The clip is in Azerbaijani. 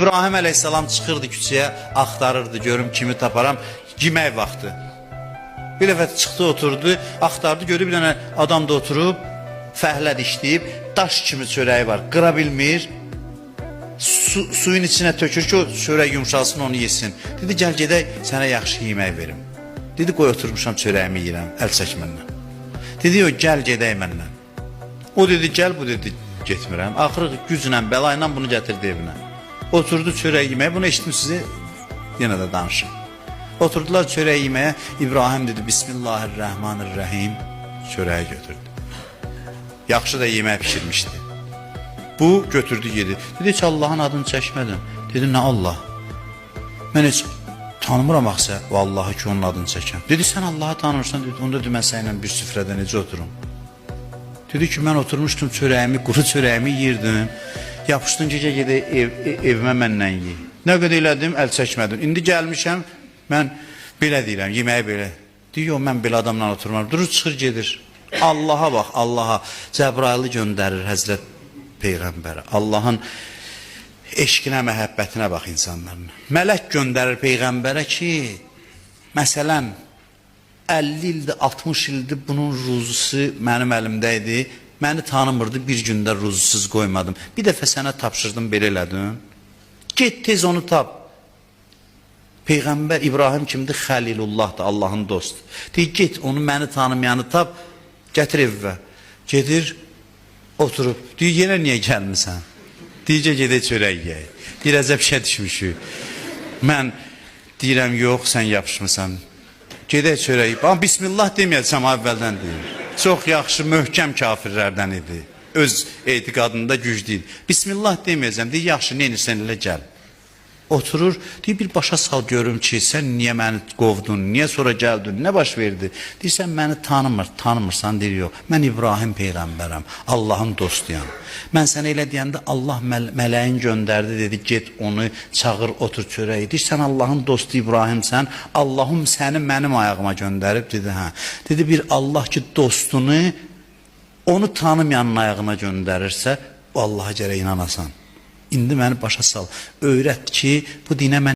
İbrahim əleyhissalam çıxırdı küçəyə, axtarırdı, görüm kimi taparam, yemək vaxtı. Bir dəfə çıxdı, oturdu, axtardı, görüb bir dənə adam da oturub, fəhləd işləyib, daş kimi çörəyi var, qıra bilmir, suyun içinə tökür ki, o çörək yumşalsın, onu yesin. Dedi, gəl gedək, sənə yaxşı yemək verim. Dedi, qoy oturmuşam, çörəyimi yiyirəm, əl çək məndən. Dedi, o, gəl gedək məndən. O dedi, gəl, bu dedi, getmirəm. Axırı güclə, bəla ilə bunu gətirdi evinə. Oturdu çörək yeməyə, bunu eşitdim sizi, yenə də danışım. Oturdular çörək yeməyə, İbrahim dedi, Bismillahirrahmanirrahim, çörəyi götürdü. Yaxşı da yemək pişirmişdi. Bu götürdü yedi. Dedi, heç Allahın adını çəkmədim. Dedi, nə Allah? Mən heç tanımıram axsa, vallahi ki, onun adını çəkəm. Dedi, sən Allahı tanırsan, dedi, onda mən sənlə bir süfrədə necə oturum? Dedi ki, mən oturmuşdum çörəyimi, quru çörəyimi yiyirdim. Yapışdın ki, evimə mənlə yiy. Nə qədər elədim, əl çəkmədim. İndi gəlmişəm, mən belə deyirəm, yeməyi belə. Deyir, mən belə adamla oturmam. Durur, çıxır, gedir. Allaha bax, Allaha. Cəbrailı göndərir Həzrət Peyğəmbərə. Allahın eşqinə, məhəbbətinə bax insanların. Mələk göndərir Peyğəmbərə ki, məsələn, 50 ildir, 60 ildir bunun ruzusu mənim əlimdə idi. Məni tanımırdı, bir gündə ruzusuz qoymadım. Bir dəfə sənə tapşırdım, belə elədim. Get, tez onu tap. Peyğəmbər İbrahim kimdir? Xəlilullahdır, Allahın dostu. Deyir, get, onu məni tanımayanı tap, gətir evvə. Gedir, oturub. Deyir, yenə niyə gəlmirsən? Deyir, gedək çörək yiyək. Deyir, əzəb işə düşmüşük. Mən deyirəm, yox, sən yapışmısan. Gedək çörək yiyək. Amma Bismillah deməyəcəm, əvvəldən deyir. Çox yaxşı, möhkəm kafirlərdən idi. Öz etiqadında güclü idi. Bismillah deməyəcəm, deyir, yaxşı, neynirsən elə gəl. Oturur, deyir, bir başa sal görüm ki, sən niyə məni qovdun, niyə sonra gəldin, nə baş verdi? Deyir, sən məni tanımırsan, deyir, yox, mən İbrahim Peyğəmbərəm, Allahın dostuyam. Mən sənə elə deyəndə Allah mələyin göndərdi, dedi, get onu çağır, otur çörəyi. Deyir, sən Allahın dostu İbrahimsən, Allahım səni mənim ayağıma göndərib, dedi, hə. Dedi, bir Allah ki, dostunu onu tanımayanın ayağına göndərirsə, Allaha gərək inanasan. İndi məni başa sal, öyrət ki, bu dinə mən